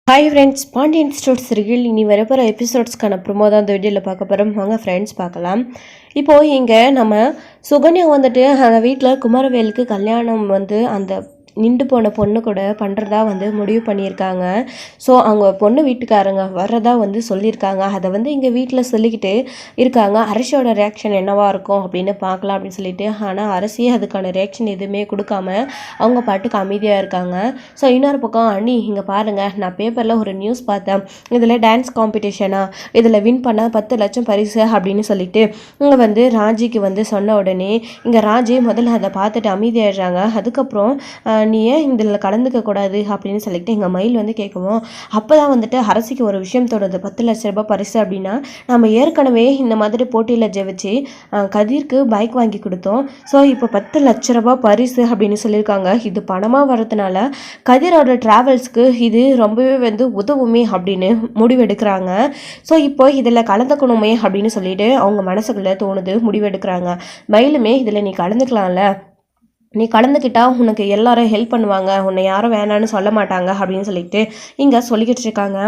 Hi friends, Pandian stores serial இனி வரப்போகிற எபிசோட்ஸ்க்கான promo தான் அந்த வீடியோவில் பார்க்க போகிறோம். வாங்க ஃப்ரெண்ட்ஸ் பார்க்கலாம். இப்போது இங்கே நம்ம சுகன்யா வந்துட்டு அந்த வீட்டில் குமரவேலுக்கு கல்யாணம் அந்த நின்று போன பொண்ணு கூட பண்ணுறதா முடிவு பண்ணியிருக்காங்க. ஸோ அவங்க பொண்ணு வீட்டுக்காரங்க வர்றதா சொல்லியிருக்காங்க. அதை இங்கே வீட்டில் சொல்லிக்கிட்டு இருக்காங்க. அரசியோட ரியாக்ஷன் என்னவா இருக்கும் அப்படின்னு பார்க்கலாம் அப்படின்னு சொல்லிட்டு. ஆனால் அரசியே அதுக்கான ரியாக்ஷன் எதுவுமே கொடுக்காம அவங்க பாட்டுக்கு அமைதியாக இருக்காங்க. ஸோ இன்னொரு பக்கம் அண்ணி இங்கே பாருங்கள், நான் பேப்பரில் ஒரு நியூஸ் பார்த்தேன். இதில் டான்ஸ் காம்படிஷனா, இதில் வின் பண்ணால் 10 லட்சம் பரிசு அப்படின்னு சொல்லிட்டு இங்கே ராஜிக்கு சொன்ன உடனே இங்கே ராஜி முதல்ல அதை பார்த்துட்டு அமைதியாகிடுறாங்க. அதுக்கப்புறம் நீ ஏன் இதில் கலந்துக்க கூடாது அப்படின்னு சொல்லிட்டு எங்கள் மயில் கேட்குவோம். அப்போ தான் அரசிக்கு ஒரு விஷயம் தோணுது. 10 லட்ச ரூபாய் பரிசு அப்படின்னா நம்ம ஏற்கனவே இந்த மாதிரி போட்டியில் ஜெயிச்சு கதிர்க்கு பைக் வாங்கி கொடுத்தோம். ஸோ இப்போ 10 லட்ச ரூபாய் பரிசு அப்படின்னு சொல்லியிருக்காங்க. இது பணமாக வர்றதுனால கதிரோட ட்ராவல்ஸ்க்கு இது ரொம்பவே உதவுமே அப்படின்னு முடிவெடுக்கிறாங்க. ஸோ இப்போ இதில் கலந்துக்கணுமே அப்படின்னு சொல்லிட்டு அவங்க மனசுக்குள்ளே தோணுது, முடிவெடுக்கிறாங்க. மயிலுமே இதில் நீ கலந்துக்கலாம்ல, நீ கலந்துக்கிட்டா உனக்கு எல்லாரும் ஹெல்ப் பண்ணுவாங்க, உன்னை யாரும் வேணான்னு சொல்ல மாட்டாங்க அப்படின்னு சொல்லிட்டு இங்கே சொல்லிக்கிட்டு இருக்காங்க.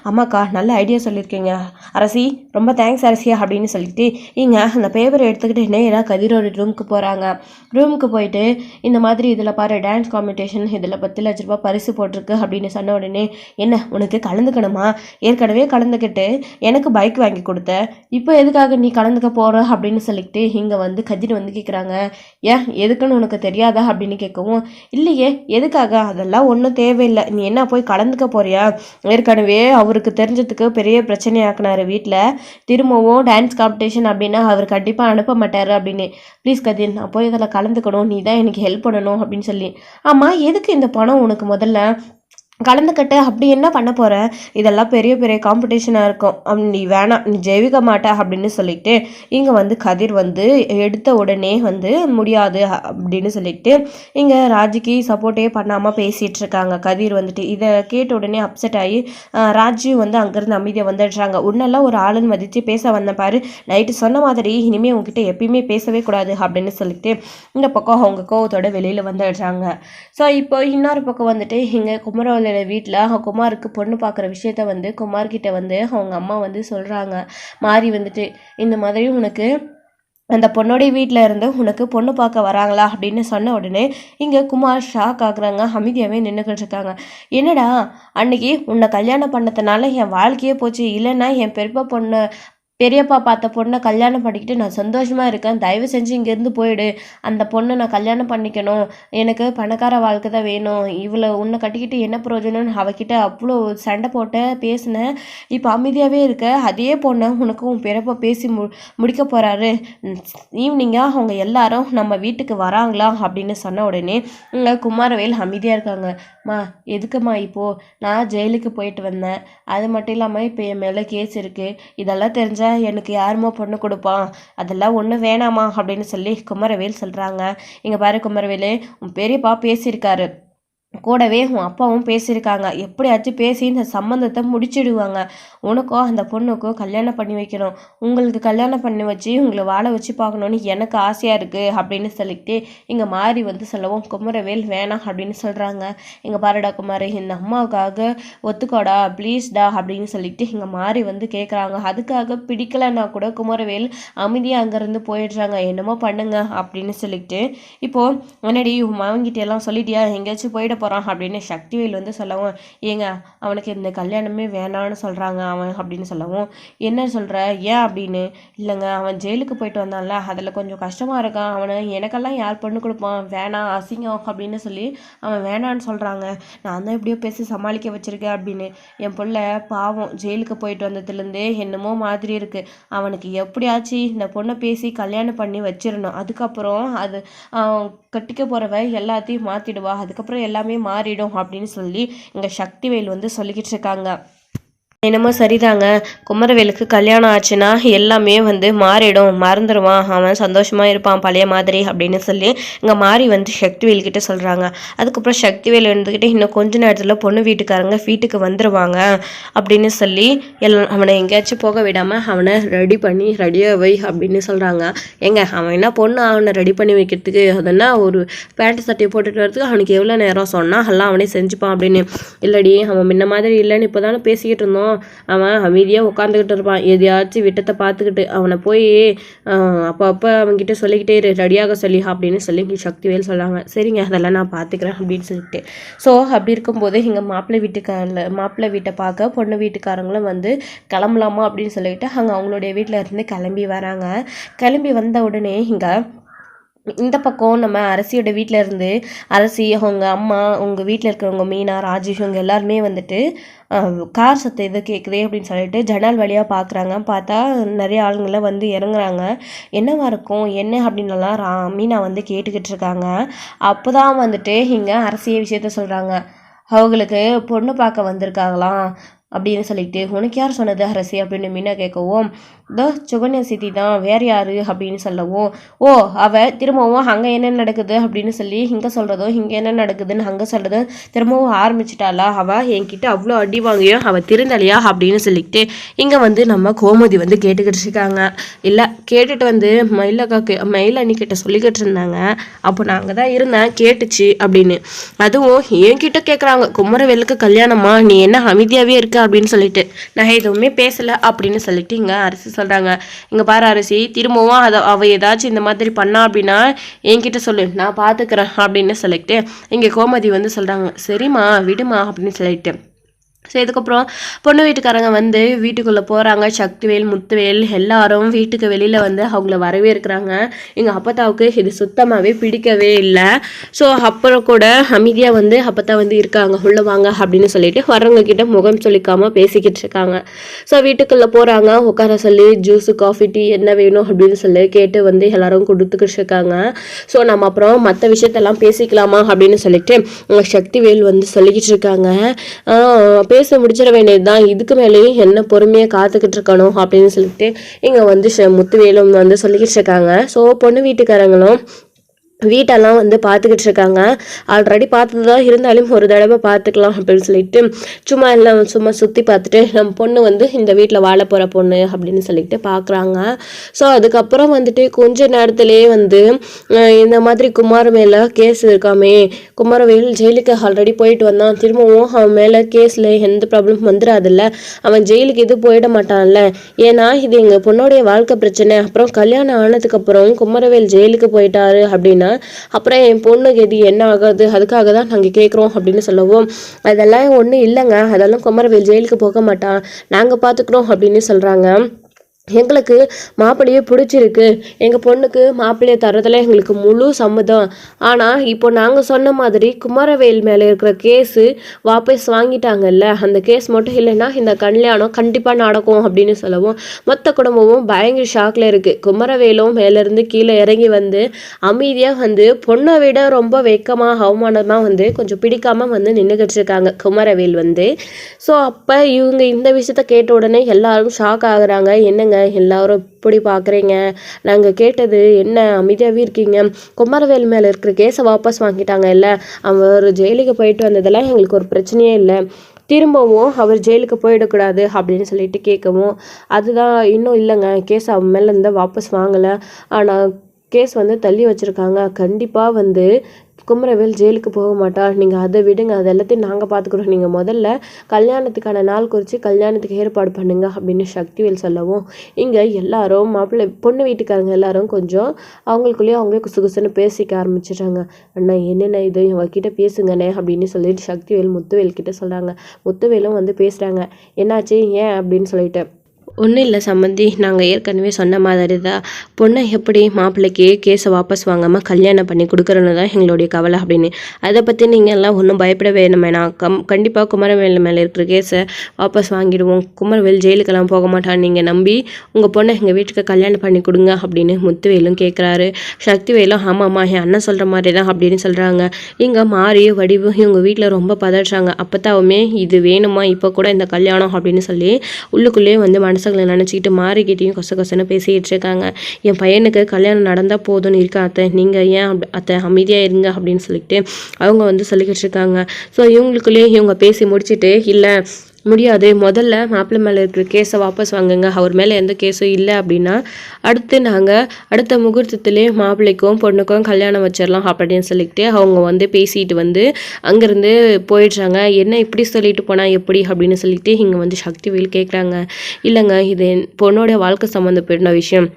அம்மாக்கா நல்ல ஐடியா சொல்லியிருக்கீங்க அரசி, ரொம்ப தேங்க்ஸ் அரசியா அப்படின்னு சொல்லிட்டு இங்கே அந்த பேப்பரை எடுத்துக்கிட்டு நேராக கதிரோட ரூமுக்கு போகிறாங்க. ரூமுக்கு போயிட்டு இந்த மாதிரி இதில் பாரு டான்ஸ் காம்படிஷன், இதில் 10 லட்ச ரூபாய் பரிசு போட்டிருக்கு அப்படின்னு சொன்ன உடனே, என்ன உனக்கு கலந்துக்கணுமா, ஏற்கனவே கலந்துக்கிட்டு எனக்கு பைக் வாங்கி கொடுத்த, இப்போ எதுக்காக நீ கலந்துக்க போகிற அப்படின்னு சொல்லிட்டு இங்கே கதிர் கேட்குறாங்க. ஏன் எதுக்குன்னு உனக்கு தெரியாதா அப்படின்னு கேட்கவும், இல்லையே எதுக்காக, அதெல்லாம் ஒன்றும் தேவையில்லை, நீ என்ன போய் கலந்துக்க போறியா, ஏற்கனவே அவருக்கு தெரிஞ்சதுக்கு பெரிய பிரச்சனையாக்குனாரு வீட்டில், திரும்பவும் டான்ஸ் காம்படிஷன் அப்படின்னா அவர் கண்டிப்பாக அனுப்ப மாட்டார் அப்படின்னு, ப்ளீஸ் கதிர் நான் போய் இதில் கலந்துக்கணும், நீ தான் எனக்கு ஹெல்ப் பண்ணணும் அப்படின்னு சொல்லி. ஆமாம் எதுக்கு இந்த பணம் உனக்கு, முதல்ல கலந்துக்கிட்டு அப்படி என்ன பண்ண போகிற, இதெல்லாம் பெரிய பெரிய காம்படிஷனாக இருக்கும், நீ வேணாம், நீ ஜெயிக்க மாட்ட அப்படின்னு சொல்லிட்டு இங்கே கதிர் எடுத்த உடனே முடியாது அப்படின்னு சொல்லிட்டு இங்கே ராஜிக்கு சப்போர்ட்டே பண்ணாமல் பேசிகிட்டு இருக்காங்க. கதிர் இதை கேட்ட உடனே அப்செட் ஆகி ராஜியும் அங்கேருந்து அமைதியாக வந்துடுறாங்க. உன்னெல்லாம் ஒரு ஆளுன்னு மதித்து பேச வந்த பாரு, நைட்டு சொன்ன மாதிரி இனிமேல் உங்ககிட்ட எப்பயுமே பேசவே கூடாது அப்படின்னு சொல்லிட்டு இந்த பக்கம் அவங்க கோவத்தோட வெளியில் வந்துடுறாங்க. ஸோ இப்போ இன்னொரு பக்கம் இங்கே குமரவேல் வீட்டில் குமாருக்கு பொண்ணு பார்க்குற விஷயத்த குமார்கிட்ட அவங்க அம்மா சொல்கிறாங்க. மாறி இந்த மாதிரி உனக்கு அந்த பொண்ணோடைய வீட்டில் இருந்து உனக்கு பொண்ணு பார்க்க வராங்களா அப்படின்னு சொன்ன உடனே இங்கே குமார் ஷாக் ஆகுறாங்க. அமைதியாகவே நின்றுக்கிட்டு இருக்காங்க. என்னடா அன்னைக்கு உன்னை கல்யாணம் பண்ணதுனால என் வாழ்க்கையே போச்சு, இல்லைன்னா என் பெரியப்பா பார்த்த பொண்ணை கல்யாணம் பண்ணிக்கிட்டு நான் சந்தோஷமாக இருக்கேன், தயவு செஞ்சு இங்கேருந்து போயிடு, அந்த பொண்ணை நான் கல்யாணம் பண்ணிக்கணும், எனக்கு பணக்கார வாழ்க்கை தான் வேணும், இவ்வளோ உன்னை கட்டிக்கிட்டு என்ன பிரயோஜனம்னு அவகிட்ட அவ்வளோ சண்டை போட்ட பேசினேன், இப்போ அமைதியாகவே இருக்க, அதே பொண்ணை உனக்கு உன் பெரியப்பா பேசி முடிக்க போகிறாரு, ஈவினிங்காக அவங்க எல்லாரும் நம்ம வீட்டுக்கு வராங்களா அப்படின்னு சொன்ன உடனே இங்கே குமாரவேல் அமைதியாக இருக்காங்க. மா எதுக்குமா இப்போது, நான் ஜெயிலுக்கு போயிட்டு வந்தேன், அது மட்டும் இல்லாமல் இப்போ என் மேலே கேஸ் இருக்குது, இதெல்லாம் தெரிஞ்ச எனக்கு யாருமோ பொண்ணு கொடுப்பான், அதெல்லாம் ஒன்றும் வேணாமா அப்படின்னு சொல்லி குமரவேல் சொல்கிறாங்க. இங்கே பாரு குமரவேலு, உன் பெரியப்பா பேசியிருக்காரு, கூடவே உன் அப்பாவும் பேசியிருக்காங்க, எப்படியாச்சும் பேசி இந்த சம்மந்தத்தை முடிச்சிடுவாங்க, உனக்கோ அந்த பொண்ணுக்கும் கல்யாணம் பண்ணி வைக்கணும், உங்களுக்கு கல்யாணம் பண்ணி வச்சு உங்களை வாழ வச்சு பார்க்கணுன்னு எனக்கு ஆசையாக இருக்குது அப்படின்னு சொல்லிட்டு இங்கே மாறி சொல்லவும் குமரவேல் வேணாம் அப்படின்னு சொல்கிறாங்க. இங்கே பாருடா குமார், இந்த அம்மாவுக்காக ஒத்துக்கோடா ப்ளீஸ்டா அப்படின்னு சொல்லிட்டு இங்கே மாறி கேட்குறாங்க. அதுக்காக பிடிக்கலைன்னா கூட குமரவேல் அமைதியாக அங்கேருந்து போயிடுறாங்க. என்னமோ பண்ணுங்க அப்படின்னு சொல்லிட்டு இப்போது முன்னாடி வாங்கிட்டு எல்லாம் சொல்லிட்டியா, எங்கேயாச்சும் போயிட போகிறான் அப்படின்னு சக்திவேல் சொல்லவும், ஏங்க அவனுக்கு இந்த கல்யாணமே வேணான்னு சொல்கிறாங்க அவன் அப்படின்னு சொல்லவும், என்ன சொல்கிற ஏன் அப்படின்னு, இல்லைங்க அவன் ஜெயிலுக்கு போயிட்டு வந்தான்ல அதில் கொஞ்சம் கஷ்டமாக இருக்கான், அவனை எனக்கெல்லாம் யார் பொண்ணு கொடுப்பான், வேணாம் அசிங்கம் அப்படின்னு சொல்லி அவன் வேணான்னு சொல்கிறாங்க, நான் தான் எப்படியோ பேசி சமாளிக்க வச்சுருக்கேன் அப்படின்னு, என் பிள்ளை பாவம் ஜெயிலுக்கு போயிட்டு வந்ததுலேருந்தே என்னமோ மாதிரி இருக்குது, அவனுக்கு எப்படியாச்சும் இந்த பொண்ணை பேசி கல்யாணம் பண்ணி வச்சிடணும், அதுக்கப்புறம் அது கட்டிக்க போகிறவ எல்லாத்தையும் மாற்றிடுவா, அதுக்கப்புறம் எல்லாமே மாறிடும் அப்படின்னு சொல்லி இங்கே சக்திவேல் சொல்லிக்கிட்டு இருக்காங்க. என்னமோ சரிதாங்க. குமரவேலுக்கு கல்யாணம் ஆச்சுன்னா எல்லாமே வந்து மாறிடும், மறந்துடுவான், அவன் சந்தோஷமாக இருப்பான் பழைய மாதிரி அப்படின்னு சொல்லி இங்கே மாறி வந்து சக்திவேல்கிட்ட சொல்கிறாங்க. அதுக்கப்புறம் சக்திவேல் இருந்துக்கிட்டு இன்னும் கொஞ்ச நேரத்தில் பொண்ணு வீட்டுக்காரங்க வீட்டுக்கு வந்துடுவாங்க அப்படின்னு சொல்லி அவனை எங்கேயாச்சும் போக விடாமல் அவனை ரெடியாக வை அப்படின்னு சொல்கிறாங்க. அவன் என்ன பொண்ணு அவனை ரெடி பண்ணி வைக்கிறதுக்கு அதென்னா ஒரு பேண்ட் சட்டையை போட்டுட்டு வரதுக்கு அவனுக்கு எவ்வளோ நேரம் சொன்னால் எல்லாம் அவனே செஞ்சுப்பான் அப்படின்னு. இல்லடி அவன் முன்ன மாதிரி இல்லைன்னு இப்போ தானே பேசிக்கிட்டு இருந்தோம், அவன் அமைதியாக உட்காந்துக்கிட்டு இருப்பான், எதையாச்சும் விட்டத்தை பார்த்துக்கிட்டு அவனை போய் அப்போ அவன்கிட்ட சொல்லிக்கிட்டே இரு ரெடியாக சொல்லி அப்படின்னு சொல்லி சக்திவேல் சொல்லாங்க. சரிங்க அதெல்லாம் நான் பார்த்துக்கிறேன் அப்படின்னு சொல்லிட்டு. ஸோ அப்படி இருக்கும்போது எங்கள் மாப்பிள்ளை வீட்டை பார்க்க பொண்ணு வீட்டுக்காரங்களும் வந்து கிளம்பலாமா அப்படின்னு சொல்லிட்டு அவங்களுடைய வீட்டில் இருந்து கிளம்பி வராங்க. கிளம்பி வந்த உடனே இந்த பக்கம் நம்ம அரசியோட வீட்டில் இருந்து அரசி அவங்க அம்மா உங்கள் வீட்டில் இருக்கிறவங்க மீனா ராஜேஷ் இவங்க எல்லாருமே வந்துட்டு கார் சத்தம் எது கேட்குதே அப்படின்னு சொல்லிட்டு ஜன்னல் வழியாக பார்க்குறாங்க. பார்த்தா நிறைய ஆளுங்களாம் வந்து இறங்குறாங்க. என்னவா இருக்கும் என்ன அப்படின்னுலாம் மீனா வந்து கேட்டுக்கிட்டு இருக்காங்க. அப்போ தான் வந்துட்டு இங்கே அரசிய விஷயத்த சொல்கிறாங்க. அவங்களுக்கு பொண்ணு பார்க்க வந்திருக்காங்களாம் அப்படின்னு சொல்லிட்டு. உனக்கு யார் சொன்னது அரசி அப்படின்னு மீனா கேட்கவும், சுகன்யா சித்தி தான், வேறு யார் அப்படின்னு சொல்லவும், ஓ அவள் திரும்பவும் அங்கே என்ன நடக்குது அப்படின்னு சொல்லி இங்கே சொல்கிறதோ இங்கே என்ன நடக்குதுன்னு அங்கே சொல்கிறது திரும்பவும் ஆரம்பிச்சிட்டாளா, அவள் என்கிட்ட அவ்வளோ அடி வாங்கியோ அவள் திருந்தலையா அப்படின்னு சொல்லிட்டு இங்கே வந்து நம்ம கோமதி வந்து கேட்டுக்கிட்டு இருக்காங்க. இல்லை கேட்டுட்டு வந்து மயிலண்ணிக்கிட்ட சொல்லிக்கிட்டு இருந்தாங்க. அப்போ நான் அங்கே தான் இருந்தேன் கேட்டுச்சு அப்படின்னு. அதுவும் என்கிட்ட கேட்குறாங்க குமரவேலுக்கு கல்யாணமா, நீ என்ன அமைதியாகவே இருக்க அப்படின்னு சொல்லிட்டு. நான் எதுவுமே பேசலை அப்படின்னு சொல்லிட்டு இங்கே அரசி சொல்கிறாங்க. இங்கே பாரு அரசி திரும்பவும் அவள் ஏதாச்சும் இந்த மாதிரி பண்ணா அப்படின்னா என்கிட்ட சொல்லு நான் பார்த்துக்கிறேன் அப்படின்னு சொல்லிட்டு இங்கே கோமதி வந்து சொல்கிறாங்க. சரிம்மா விடுமா அப்படின்னு சொல்லிட்டு. ஸோ இதுக்கப்புறம் பொண்ணு வீட்டுக்காரங்க வந்து வீட்டுக்குள்ளே போகிறாங்க. சக்திவேல் முத்துவேல் எல்லாரும் வீட்டுக்கு வெளியில் வந்து அவங்கள வரவேற்கிறாங்க. எங்கள் அப்பத்தாவுக்கு இது சுத்தமாகவே பிடிக்கவே இல்லை. ஸோ அப்புறம் கூட அமைதியாக வந்து அப்பத்தா வந்து இருக்காங்க, உள்ள வாங்க அப்படின்னு சொல்லிட்டு வரவங்க கிட்ட முகம் சொல்லிக்காமல் பேசிக்கிட்டு இருக்காங்க. ஸோ வீட்டுக்குள்ளே போகிறாங்க, உட்கார சொல்லி ஜூஸு காஃபி டீ என்ன வேணும் அப்படின்னு சொல்லி கேட்டு வந்து எல்லாரும் கொடுத்துக்கிட்டு இருக்காங்க. ஸோ நம்ம அப்புறம் மற்ற விஷயத்தெல்லாம் பேசிக்கலாமா அப்படின்னு சொல்லிட்டு சக்திவேல் வந்து சொல்லிக்கிட்டு இருக்காங்க. பேச முடிச்சிட வேண்டியது தான், இதுக்கு மேலேயும் என்ன பொறுமையாக காத்துக்கிட்டு இருக்கணும் அப்படின்னு சொல்லிட்டு இங்கே வந்து முத்துவேலும் வந்து சொல்லிக்கிட்டு இருக்காங்க. ஸோ பொண்ணு வீட்டுக்காரங்களும் வீட்டெல்லாம் வந்து பார்த்துக்கிட்டு இருக்காங்க. ஆல்ரெடி பார்த்தது தான், இருந்தாலும் ஒரு தடவை பார்த்துக்கலாம் அப்படின்னு சொல்லிட்டு சும்மா சுற்றி பார்த்துட்டு நம்ம பொண்ணு வந்து இந்த வீட்டில் வாழ போகிற பொண்ணு அப்படின்னு சொல்லிட்டு பார்க்குறாங்க. ஸோ அதுக்கப்புறம் வந்துட்டு கொஞ்ச நேரத்துலேயே வந்து இந்த மாதிரி குமார் மேலே கேஸ் இருக்காமே, குமாரவேல் ஜெயிலுக்கு ஆல்ரெடி போயிட்டு வந்தான், திரும்பவும் அவன் மேலே கேஸில் எந்த ப்ராப்ளம் வந்துடாதுல்ல, அவன் ஜெயிலுக்கு இது போயிட மாட்டான்ல, ஏன்னா இது எங்கள் பொண்ணுடைய வாழ்க்கை பிரச்சனை, அப்புறம் கல்யாணம் ஆனதுக்கப்புறம் குமாரவேல் ஜெயிலுக்கு போயிட்டாரு அப்படின்னா அப்புறம் என் பொண்ணுக்கு எது என்ன ஆகாது, அதுக்காக தான் நாங்கள் கேட்குறோம் அப்படின்னு சொல்லவும், அதெல்லாம் ஒன்றும் இல்லைங்க, அதெல்லாம் குமரவேல் ஜெயிலுக்கு போக மாட்டான், நாங்கள் பார்த்துக்குறோம் அப்படின்னு சொல்கிறாங்க. எங்களுக்கு மாப்பிள்ளையே பிடிச்சிருக்கு, எங்கள் பொண்ணுக்கு மாப்பிள்ளையை தரதில் எங்களுக்கு முழு சம்மதம், ஆனால் இப்போ நாங்கள் சொன்ன மாதிரி குமரவேல் மேலே இருக்கிற கேஸு வாபஸ் வாங்கிட்டாங்கல்ல, அந்த கேஸ் மட்டும் இல்லைன்னா இந்த கல்யாணம் கண்டிப்பாக நடக்கும் அப்படின்னு சொல்லவும் மொத்த குடும்பமும் பயங்கர ஷாக்கில் இருக்குது. குமரவேலும் மேலேருந்து கீழே இறங்கி வந்து அமைதியாக வந்து பொண்ணை விட ரொம்ப வெக்கமாக அவமானமாக வந்து கொஞ்சம் பிடிக்காமல் வந்து நின்றுக்கிட்டு இருக்காங்க குமரவேல் வந்து. ஸோ அப்போ இவங்க இந்த விஷயத்த கேட்ட உடனே எல்லாரும் ஷாக் ஆகுறாங்க. என்னங்க எல்லாரும் இப்படி பார்க்குறீங்க, நாங்கள் கேட்டது என்ன அமைதியாகவே இருக்கீங்க, குமரவேல் மேலே இருக்கிற கேஸை வாபஸ் வாங்கிட்டாங்க இல்லை, அவர் ஜெயிலுக்கு போயிட்டு வந்ததெல்லாம் எங்களுக்கு ஒரு பிரச்சனையே இல்லை, திரும்பவும் அவர் ஜெயிலுக்கு போயிடக்கூடாது அப்படின்னு சொல்லிட்டு கேட்கவும், அதுதான் இன்னும் இல்லைங்க, கேஸ் அவன் மேலே இருந்தால் வாபஸ் வாங்கலை, ஆனால் கேஸ் வந்து தள்ளி வச்சுருக்காங்க, கண்டிப்பாக வந்து குமரவேல் ஜெயிலுக்கு போக மாட்டார், நீங்கள் அதை விடுங்க, அது எல்லாத்தையும் நாங்கள் பார்த்துக்குறோம், நீங்கள் முதல்ல கல்யாணத்துக்கான நாள் குறித்து கல்யாணத்துக்கு ஏற்பாடு பண்ணுங்க அப்படின்னு சக்திவேல் சொல்லவும், இங்கே எல்லாரும் மாப்பிள்ளை பொண்ணு வீட்டுக்காரங்க எல்லாரும் கொஞ்சம் அவங்களுக்குள்ளேயே அவங்களே குசுகுசுன்னு பேசிக்க ஆரம்பிச்சிடுறாங்க. அண்ணா என்னென்ன இது இவங்கிட்ட பேசுங்கண்ணே அப்படின்னு சொல்லிட்டு சக்திவேல் முத்துவேல் கிட்ட சொல்கிறாங்க. முத்துவேலும் வந்து பேசுகிறாங்க, என்னாச்சு ஏன் அப்படின்னு சொல்லிட்டு. ஒன்றும் இல்லை சம்மந்தி, நாங்கள் ஏற்கனவே சொன்ன மாதிரி தான் பொண்ணை எப்படி மாப்பிள்ளைக்கு கேஸை வாபஸ் வாங்காமல் கல்யாணம் பண்ணி கொடுக்குறோன்னு தான் எங்களுடைய கவலை அப்படின்னு. அதை பற்றி நீங்கள் எல்லாம் ஒன்றும் பயப்பட வேணுமே, நான் கண்டிப்பாக குமரவேல் மேலே இருக்கிற கேஸை வாபஸ் வாங்கிடுவோம். குமரவேல் ஜெயிலுக்கெல்லாம் போக மாட்டான், நீங்கள் நம்பி உங்கள் பொண்ணை எங்கள் வீட்டுக்கு கல்யாணம் பண்ணி கொடுங்க அப்படின்னு முத்துவேலும் கேட்குறாரு. சக்திவேலும் ஆமாம்மா என் அண்ணன் சொல்கிற மாதிரி தான் அப்படின்னு சொல்கிறாங்க. இங்கே மாறி வடிவு இவங்க வீட்டில் ரொம்ப பதறாங்க. அப்போத்தாவுமே இது வேணுமா இப்போ கூட இந்த கல்யாணம் அப்படின்னு சொல்லி உள்ளுக்குள்ளேயே வந்து மனசுகளை நினச்சிக்கிட்டு மாறிக்கிட்டையும் கொசன்னு பேசிக்கிட்டு இருக்காங்க. என் பையனுக்கு கல்யாணம் நடந்தால் போதும்னு இருக்கா அத்தை, நீங்கள் ஏன் அத்தை அமைதியாக இருங்க அப்படின்னு சொல்லிட்டு அவங்க வந்து சொல்லிக்கிட்டு இருக்காங்க. ஸோ இவங்களுக்குள்ளேயே இவங்க பேசி முடிச்சுட்டு இல்லை முடியாது, முதல்ல மாப்பிள்ளை மேலே இருக்கிற கேஸை வாபஸ் வாங்குங்க, அவர் மேலே எந்த கேஸும் இல்லை அப்படின்னா அடுத்து நாங்கள் அடுத்த முகூர்த்தத்திலே மாப்பிள்ளைக்கும் பொண்ணுக்கும் கல்யாணம் வச்சிடலாம் அப்படின்னு சொல்லிட்டு அவங்க வந்து பேசிட்டு வந்து அங்கேருந்து போயிடுறாங்க. என்ன இப்படி சொல்லிட்டு போனால் எப்படி அப்படின்னு சொல்லிட்டு இங்கே வந்து சக்திவேல் கேட்குறாங்க. இல்லைங்க, இது பொண்ணோட வாழ்க்கை சம்மந்தப்பட்ட விஷயம்,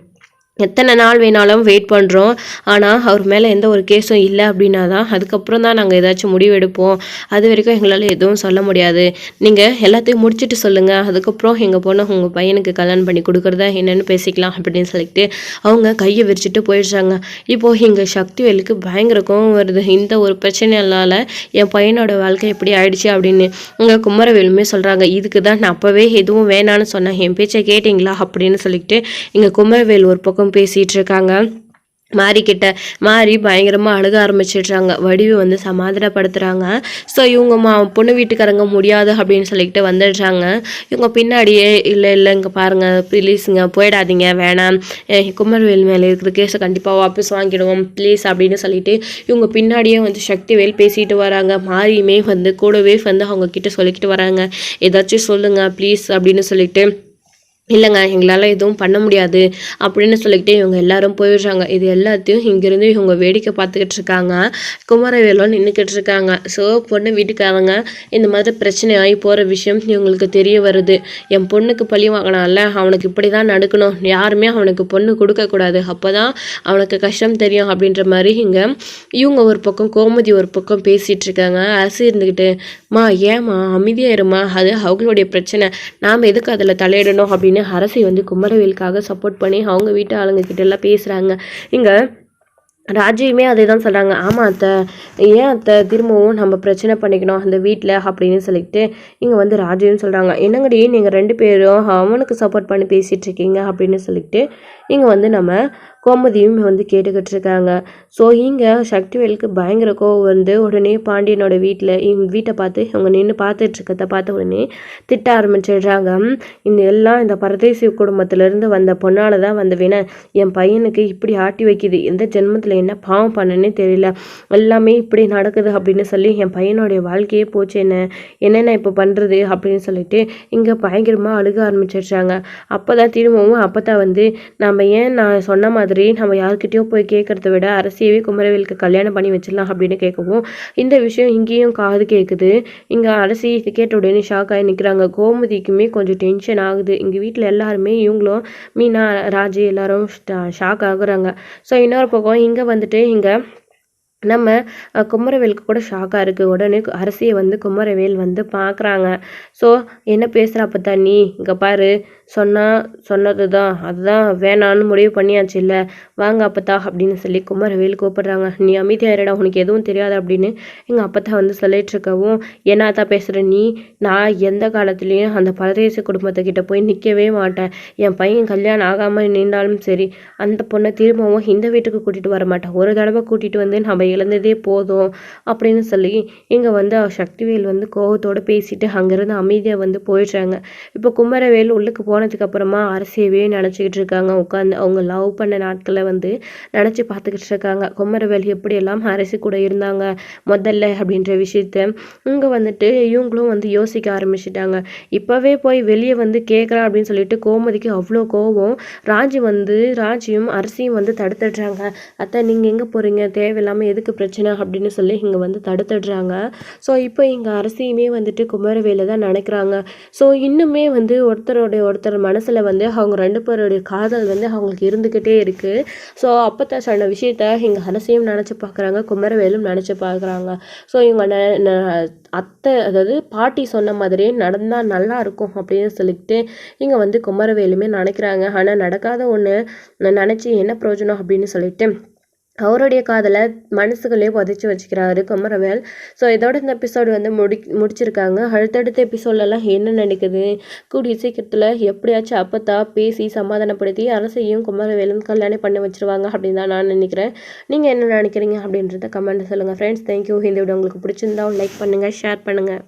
எத்தனை நாள் வேணாலும் வெயிட் பண்ணுறோம், ஆனால் அவர் மேலே எந்த ஒரு கேஸும் இல்லை அப்படின்னா தான் அதுக்கப்புறம் தான் நாங்கள் ஏதாச்சும் முடிவு எடுப்போம். அது வரைக்கும் எங்களால் எதுவும் சொல்ல முடியாது. நீங்கள் எல்லாத்தையும் முடிச்சுட்டு சொல்லுங்கள், அதுக்கப்புறம் எங்கள் பொண்ணு உங்கள் பையனுக்கு கல்யாணம் பண்ணி கொடுக்குறதா என்னென்னு பேசிக்கலாம் அப்படின்னு சொல்லிட்டு அவங்க கையை விரிச்சிட்டு போயிடுறாங்க. இப்போது எங்கள் சக்திவேலுக்கு பயங்கர கோவம் வருது. இந்த ஒரு பிரச்சனையால் என் பையனோட வாழ்க்கை எப்படி ஆயிடுச்சு அப்படின்னு உங்கள் குமரவேலுமே சொல்கிறாங்க. இதுக்கு தான் நான் அப்போவே எதுவும் வேணான்னு சொன்னேன், என் பேச்சை கேட்டிங்களா அப்படின்னு சொல்லிட்டு எங்கள் குமரவேல் ஒரு பக்கம் பேசிகிட்டு இருக்காங்க. மாறிக்கிட்ட மாறி பயங்கரமாக அழுக ஆரம்பிச்சிடுறாங்க. வடிவு வந்து சமாதானப்படுத்துகிறாங்க. ஸோ இவங்க பொண்ணு வீட்டுக்காரங்க முடியாது அப்படின்னு சொல்லிக்கிட்டு வந்துடுறாங்க. இவங்க பின்னாடியே இல்லை இங்கே பாருங்கள் ப்ளீஸுங்க போயிடாதீங்க, வேணாம், குமரவேல் மேலே இருக்கிற கேஸை கண்டிப்பாக வாபஸ் வாங்கிடுவோம் ப்ளீஸ் அப்படின்னு சொல்லிட்டு இவங்க பின்னாடியே வந்து சக்திவேல் பேசிட்டு வராங்க. மாறியுமே வந்து கூடவே வந்து அவங்க கிட்ட சொல்லிக்கிட்டு வராங்க, ஏதாச்சும் சொல்லுங்கள் ப்ளீஸ் அப்படின்னு சொல்லிட்டு. இல்லைங்க எங்களால் எதுவும் பண்ண முடியாது அப்படின்னு சொல்லிக்கிட்டே இவங்க எல்லாரும் போயிடுறாங்க. இது எல்லாத்தையும் இங்கேருந்து இவங்க வேடிக்கை பார்த்துக்கிட்டு இருக்காங்க. குமரவேலும் நின்றுக்கிட்டு இருக்காங்க. ஸோ பொண்ணு வீட்டுக்காரங்க இந்த மாதிரி பிரச்சனை ஆகி போகிற விஷயம் இவங்களுக்கு தெரிய வருது. என் பொண்ணுக்கு பழி வாங்கினால அவனுக்கு இப்படி தான் நடக்கணும், யாருமே அவனுக்கு பொண்ணு கொடுக்கக்கூடாது, அப்போ தான் அவனுக்கு கஷ்டம் தெரியும் அப்படின்ற மாதிரி இங்கே இவங்க ஒரு பக்கம் கோமதி ஒரு பக்கம் பேசிகிட்டு இருக்காங்க. அரசு இருந்துக்கிட்டு மா ஏம்மா அமைதியாக இருமா, அது அவங்களுடைய பிரச்சனை, நாம் எதுக்கு அதில் தலையிடணும் அப்படின்னு அரசி வந்து குமரவேலுக்காக சப்போர்ட் பண்ணி அவங்க வீட்டு ஆளுங்க கிட்ட எல்லாம் பேசுகிறாங்க. இங்கே ராஜியுமே அதே தான் சொல்கிறாங்க. ஆமாம் அத்தை, ஏன் அத்தை திரும்பவும் நம்ம பிரச்சனை பண்ணிக்கணும் அந்த வீட்டில் அப்படின்னு சொல்லிட்டு இங்கே வந்து ராஜியும் சொல்கிறாங்க. என்னங்கடி நீங்கள் 2 பேரும் அவனுக்கு சப்போர்ட் பண்ணி பேசிகிட்டு இருக்கீங்க அப்படின்னு சொல்லிட்டு இங்கே வந்து நம்ம கோமதியும் வந்து கேட்டுக்கிட்டு இருக்காங்க. ஸோ இங்கே சக்திவேலுக்கு பயங்கர கோவம் வந்து உடனே பாண்டியனோட வீட்டை பார்த்து அவங்க நின்று பார்த்துட்டு இருக்கிறத பார்த்த உடனே திட்ட ஆரம்பிச்சிடுறாங்க. இந்த பரதேசி குடும்பத்திலேருந்து வந்த பொண்ணால் தான் வந்த வேணா என் பையனுக்கு இப்படி ஆட்டி வைக்கிது, எந்த ஜென்மத்தில் என்ன பாவம் பண்ணனே தெரியல, எல்லாமே இப்படி நடக்குது அப்படின்னு சொல்லி என் பையனுடைய வாழ்க்கையே போச்சு, என்னென்ன இப்போ பண்ணுறது அப்படின்னு சொல்லிட்டு இங்கே பயங்கரமாக அழுக ஆரம்பிச்சிடுறாங்க. அப்போ தான் திரும்பவும் அப்போதான் வந்து நம்ம ஏன் நான் சொன்ன மாதிரி நம்ம யாருக்கிட்டையோ போய் கேட்கறத விட அரசியவே குமரவேலுக்கு கல்யாணம் பண்ணி வச்சிடலாம் அப்படின்னு கேட்கவும் இந்த விஷயம் இங்கேயும் காது கேட்குது. இங்கே அரசி இது கேட்ட உடனே ஷாக் ஆகி நிற்கிறாங்க. கோமதிக்குமே கொஞ்சம் டென்ஷன் ஆகுது. இங்கே வீட்டில் எல்லாருமே இவங்களும் மீனா ராஜி எல்லாரும் ஷாக் ஆகுறாங்க. ஸோ இன்னொரு பக்கம் இங்கே வந்துட்டு இங்கே நம்ம குமரவேலுக்கு கூட ஷாக்காக இருக்குது. உடனே அரசியை வந்து குமரவேல் வந்து பார்க்குறாங்க. ஸோ என்ன பேசுகிற அப்போ நீ இங்கே பாரு, சொன்னது தான் அதுதான் வேணான்னு முடிவு பண்ணியாச்சு இல்லை, வாங்க அப்பத்தா அப்படின்னு சொல்லி குமரவேல் கூப்பிடுறாங்க. நீ அமைதியாயிரடா, உனக்கு எதுவும் தெரியாது அப்படின்னு எங்கள் அப்பத்தா வந்து சொல்லிட்டு இருக்கவும், என்னத்தா பேசுகிற நீ, நான் எந்த காலத்துலேயும் அந்த பரதேச குடும்பத்துக்கிட்ட போய் நிற்கவே மாட்டேன், என் பையன் கல்யாணம் ஆகாமல் நின்றாலும் சரி அந்த பொண்ணை திரும்பவும் இந்த வீட்டுக்கு கூட்டிகிட்டு வர மாட்டேன், ஒரு தடவை கூட்டிகிட்டு வந்து நம்ம இழந்ததே போதும் அப்படின்னு சொல்லி இங்கே வந்து சக்திவேல் வந்து கோவத்தோடு பேசிட்டு அங்கேருந்து அமைதியாக வந்து போயிடுறாங்க. இப்போ குமரவேல் உள்ளுக்கு போனதுக்கு அப்புறமா அரசியவே நினச்சிக்கிட்டு இருக்காங்க. உட்காந்து அவங்க லவ் பண்ண நாட்களை வந்து நினச்சி பார்த்துக்கிட்டு இருக்காங்க. குமரவேல் எப்படியெல்லாம் அரசி கூட இருந்தாங்க முதல்ல அப்படின்ற விஷயத்த இங்கே வந்துட்டு இவங்களும் வந்து யோசிக்க ஆரம்பிச்சிட்டாங்க. இப்போவே போய் வெளியே வந்து கேட்குறான் அப்படின்னு சொல்லிட்டு கோமதிக்கு அவ்வளோ கோவம். ராஜியும் அரசியும் வந்து தடுத்துடுறாங்க. அத்தை நீங்கள் எங்கே போகிறீங்க, தேவையில்லாமல் எதுக்கு பிரச்சனை அப்படின்னு சொல்லி இங்கே வந்து தடுத்துடுறாங்க. ஸோ இப்போ இங்கே அரசியுமே வந்துட்டு குமரவேலை தான் நினைக்கிறாங்க. ஸோ இன்னுமே வந்து ஒருத்தர் மனசில் வந்து அவங்க 2 பேருடைய காதல் வந்து அவங்களுக்கு இருந்துக்கிட்டே இருக்குது. ஸோ அப்போ சொன்ன விஷயத்த இங்கே அரசியும் நினச்சி பார்க்குறாங்க, குமரவேலும் நினச்சி பார்க்குறாங்க. ஸோ இவங்க அத்தை அதாவது பாட்டி சொன்ன மாதிரியே நடந்தால் நல்லா இருக்கும் அப்படின்னு சொல்லிட்டு இங்கே வந்து குமரவேலுமே நினைக்கிறாங்க. ஆனால் நடக்காத ஒன்று நினச்சி என்ன பிரயோஜனம் அப்படின்னு சொல்லிட்டு அவருடைய காதலை மனசுக்குள்ளேயே புதைச்சி வச்சுக்கிறாரு குமரவேல். ஸோ இதோட இந்த எபிசோடு வந்து முடிச்சிருக்காங்க. அடுத்தடுத்த எபிசோட்லலாம் என்ன நடக்குது, கூடிய சீக்கிரத்தில் எப்படியாச்சும் அப்பத்தா பேசி சமாதானப்படுத்தி அரசையும் குமரவேலும் கல்யாணம் பண்ணி வச்சிருவாங்க அப்படின்னு தான் நான் நினைக்கிறேன். நீங்கள் என்ன நினைக்கிறீங்க அப்படின்றத கமெண்ட்டில் சொல்லுங்கள் ஃப்ரெண்ட்ஸ். தேங்க்யூ. இந்த வீடியோ உங்களுக்கு பிடிச்சிருந்தா லைக் பண்ணுங்கள், ஷேர் பண்ணுங்கள்.